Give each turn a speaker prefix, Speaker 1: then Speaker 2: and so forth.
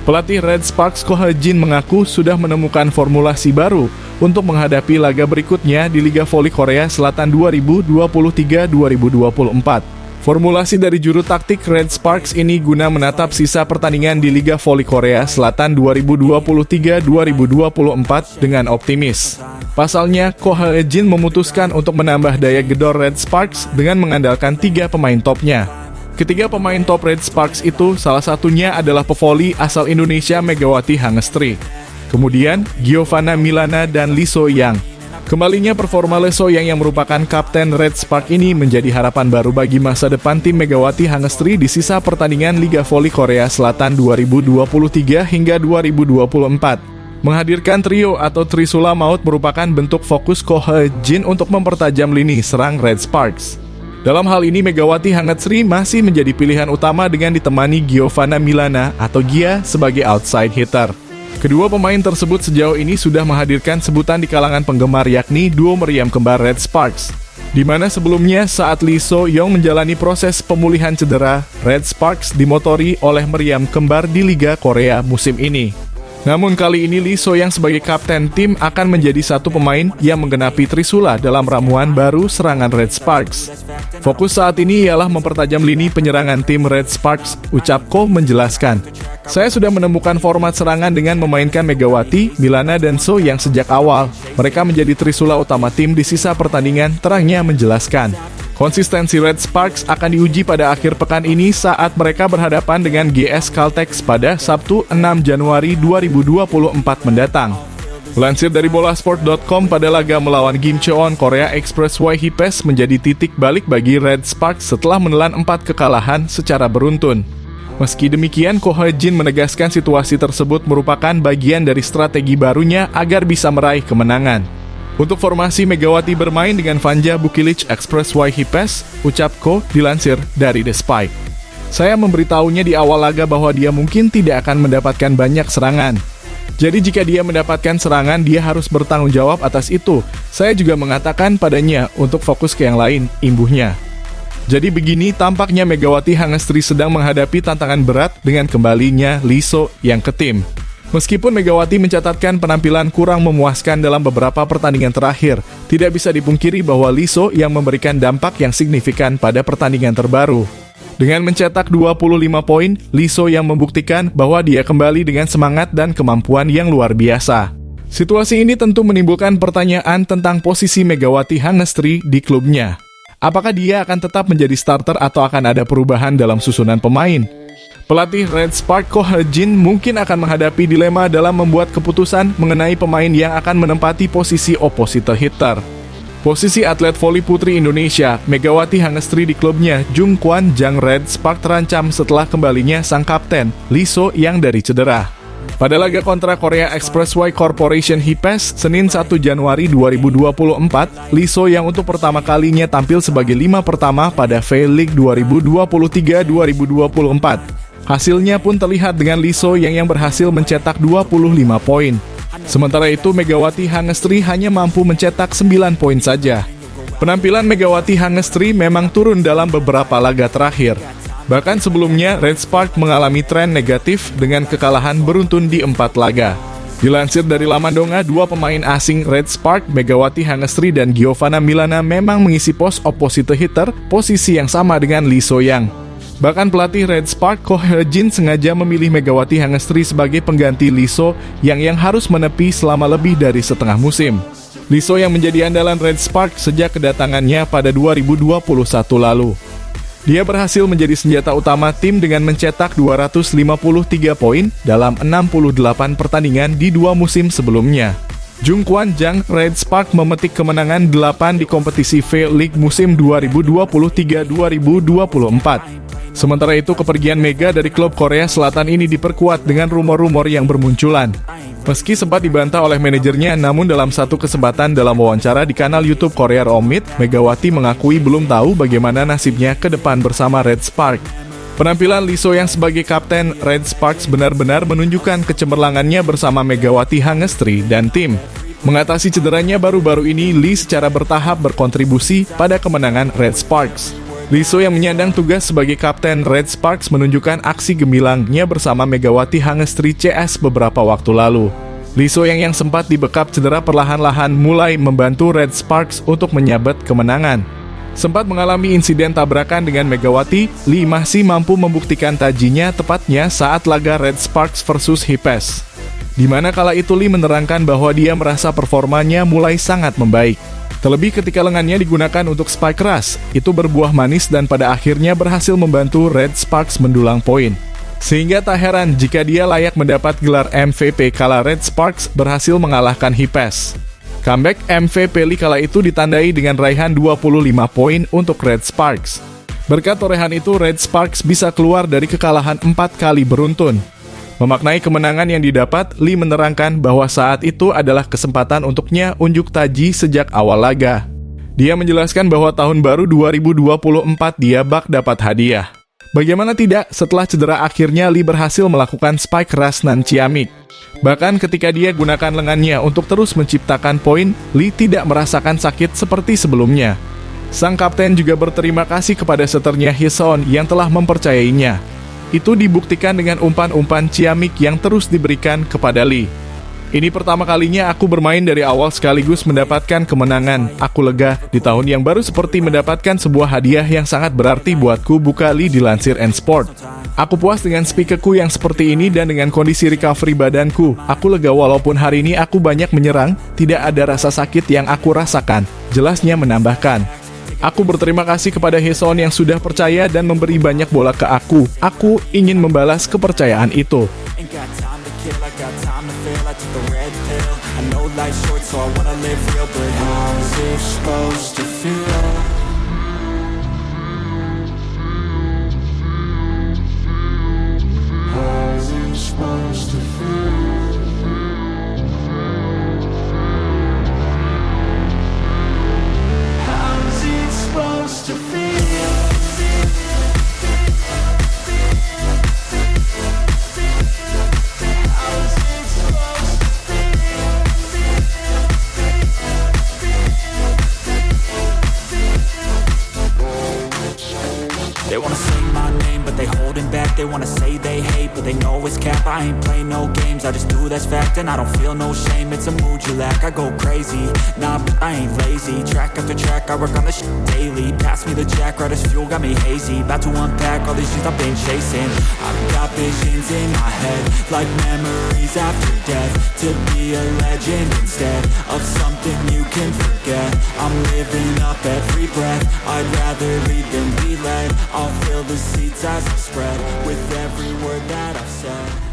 Speaker 1: Pelatih Red Sparks Ko Ha-jin mengaku sudah menemukan formulasi baru untuk menghadapi laga berikutnya di Liga Voli Korea Selatan 2023-2024. Formulasi dari juru taktik Red Sparks ini guna menatap sisa pertandingan di Liga Voli Korea Selatan 2023-2024 dengan optimis. Pasalnya, Ko Ha-jin memutuskan untuk menambah daya gedor Red Sparks dengan mengandalkan 3 pemain topnya. Ketiga pemain top Red Sparks itu salah satunya adalah pevoli asal Indonesia Megawati Hangestri. Kemudian Giovanna Milana dan Lee So-yang. Kembalinya performa Lee So-yang yang merupakan kapten Red Spark ini menjadi harapan baru bagi masa depan tim Megawati Hangestri di sisa pertandingan Liga Voli Korea Selatan 2023 hingga 2024. Menghadirkan trio atau Trisula Maut merupakan bentuk fokus Ko Ha-jin untuk mempertajam lini serang Red Sparks. Dalam hal ini Megawati Hangestri masih menjadi pilihan utama dengan ditemani Giovanna Milana atau Gia sebagai outside hitter. Kedua pemain tersebut sejauh ini sudah menghadirkan sebutan di kalangan penggemar yakni duo meriam kembar Red Sparks. Di mana sebelumnya saat Lee So-yong menjalani proses pemulihan cedera, Red Sparks dimotori oleh meriam kembar di Liga Korea musim ini. Namun kali ini Lee So-yang sebagai kapten tim akan menjadi satu pemain yang menggenapi Trisula dalam ramuan baru serangan Red Sparks. Fokus saat ini ialah mempertajam lini penyerangan tim Red Sparks, ucap Ko menjelaskan. Saya sudah menemukan format serangan dengan memainkan Megawati, Milana, dan So yang sejak awal. Mereka menjadi Trisula utama tim di sisa pertandingan, terangnya menjelaskan. Konsistensi Red Sparks akan diuji pada akhir pekan ini saat mereka berhadapan dengan GS Caltex pada Sabtu 6 Januari 2024 mendatang. Melansir dari bolasport.com, pada laga melawan Gimcheon, Korea Expressway Hipes menjadi titik balik bagi Red Sparks setelah menelan 4 kekalahan secara beruntun. Meski demikian, Ko Ha-jin menegaskan situasi tersebut merupakan bagian dari strategi barunya agar bisa meraih kemenangan. Untuk formasi Megawati bermain dengan Vanja Bukilic Expressway Hipes, ucap Ko dilansir dari The Spike. Saya memberitahunya di awal laga bahwa dia mungkin tidak akan mendapatkan banyak serangan. Jadi jika dia mendapatkan serangan, dia harus bertanggung jawab atas itu. Saya juga mengatakan padanya untuk fokus ke yang lain, imbuhnya. Jadi begini tampaknya Megawati Hangestri sedang menghadapi tantangan berat dengan kembalinya Lee So-yang ke tim. Meskipun Megawati mencatatkan penampilan kurang memuaskan dalam beberapa pertandingan terakhir, tidak bisa dipungkiri bahwa Lee So yang memberikan dampak yang signifikan pada pertandingan terbaru. Dengan mencetak 25 poin, Lee So yang membuktikan bahwa dia kembali dengan semangat dan kemampuan yang luar biasa. Situasi ini tentu menimbulkan pertanyaan tentang posisi Megawati Hangestri di klubnya. Apakah dia akan tetap menjadi starter atau akan ada perubahan dalam susunan pemain? Pelatih Red Sparks Ko Ha-jin mungkin akan menghadapi dilema dalam membuat keputusan mengenai pemain yang akan menempati posisi opposite hitter. Posisi atlet voli putri Indonesia, Megawati Hangestri di klubnya, Jung Kwan Jang Red Sparks terancam setelah kembalinya sang kapten, Lee So yang dari cedera. Pada laga kontra Korea Expressway Corporation Hipes, Senin 1 Januari 2024, Lee So yang untuk pertama kalinya tampil sebagai 5 pertama pada V-League 2023-2024. Hasilnya pun terlihat dengan Lee So yang berhasil mencetak 25 poin. Sementara itu Megawati Hangestri hanya mampu mencetak 9 poin saja. Penampilan Megawati Hangestri memang turun dalam beberapa laga terakhir. Bahkan sebelumnya Red Sparks mengalami tren negatif dengan kekalahan beruntun di 4 laga. Dilansir dari Lamandonga, 2 pemain asing Red Sparks, Megawati Hangestri dan Giovanna Milana memang mengisi pos opposite hitter, posisi yang sama dengan Lee So-yang. Bahkan pelatih Red Sparks Ko Ha-jin sengaja memilih Megawati Hangestri sebagai pengganti Lee So yang harus menepi selama lebih dari setengah musim. Lee So yang menjadi andalan Red Sparks sejak kedatangannya pada 2021 lalu. Dia berhasil menjadi senjata utama tim dengan mencetak 253 poin dalam 68 pertandingan di 2 musim sebelumnya. Jung Kwan Jang Red Sparks memetik kemenangan 8 di kompetisi V-League musim 2023-2024. Sementara itu, kepergian Mega dari klub Korea Selatan ini diperkuat dengan rumor-rumor yang bermunculan. Meski sempat dibantah oleh manajernya, namun dalam satu kesempatan dalam wawancara di kanal YouTube Korea Romit, Megawati mengakui belum tahu bagaimana nasibnya ke depan bersama Red Sparks. Penampilan Lee So yang sebagai kapten Red Sparks benar-benar menunjukkan kecemerlangannya bersama Megawati Hangestri dan tim. Mengatasi cederanya baru-baru ini, Lee secara bertahap berkontribusi pada kemenangan Red Sparks. Lee So yang menyandang tugas sebagai kapten Red Sparks menunjukkan aksi gemilangnya bersama Megawati Hangestri CS beberapa waktu lalu. Lee So yang sempat dibekap cedera perlahan-lahan mulai membantu Red Sparks untuk menyabet kemenangan. Sempat mengalami insiden tabrakan dengan Megawati, Lee masih mampu membuktikan tajinya tepatnya saat laga Red Sparks versus Hipes. Di mana kala itu Lee menerangkan bahwa dia merasa performanya mulai sangat membaik. Terlebih ketika lengannya digunakan untuk spike keras, itu berbuah manis dan pada akhirnya berhasil membantu Red Sparks mendulang poin. Sehingga tak heran jika dia layak mendapat gelar MVP kala Red Sparks berhasil mengalahkan Hipes. Comeback MVP Lee kala itu ditandai dengan raihan 25 poin untuk Red Sparks. Berkat torehan itu, Red Sparks bisa keluar dari kekalahan 4 kali beruntun. Memaknai kemenangan yang didapat, Lee menerangkan bahwa saat itu adalah kesempatan untuknya unjuk taji sejak awal laga. Dia menjelaskan bahwa tahun baru 2024 dia bak dapat hadiah. Bagaimana tidak, setelah cedera akhirnya Lee berhasil melakukan spike keras nan ciamik. Bahkan ketika dia gunakan lengannya untuk terus menciptakan poin, Lee tidak merasakan sakit seperti sebelumnya. Sang kapten juga berterima kasih kepada seternya Hyeseon yang telah mempercayainya. Itu dibuktikan dengan umpan-umpan ciamik yang terus diberikan kepada Lee. Ini pertama kalinya aku bermain dari awal sekaligus mendapatkan kemenangan. Aku lega di tahun yang baru seperti mendapatkan sebuah hadiah yang sangat berarti buatku, buka Lee dilansir N-Sport. Aku puas dengan speakerku yang seperti ini dan dengan kondisi recovery badanku. Aku lega walaupun hari ini aku banyak menyerang, tidak ada rasa sakit yang aku rasakan. Jelasnya menambahkan. Aku berterima kasih kepada Hyeseon yang sudah percaya dan memberi banyak bola ke aku. Aku ingin membalas kepercayaan itu.
Speaker 2: They wanna say my name, but they holding back. They wanna say they hate, but they know it's cap. I ain't play no games, I just do that's fact. And I don't feel no shame, it's a mood you lack. I go crazy, nah, but I ain't lazy. Track after track, I work on this shit daily. Pass me the jack, right as fuel, got me hazy. About to unpack all these things I've been chasing. I've got visions in my head, like memories after death. To be a legend instead of something you can forget. I'm living up every breath, I'd rather lead than be led. I'll fill the seats as I spread with every word that I've said.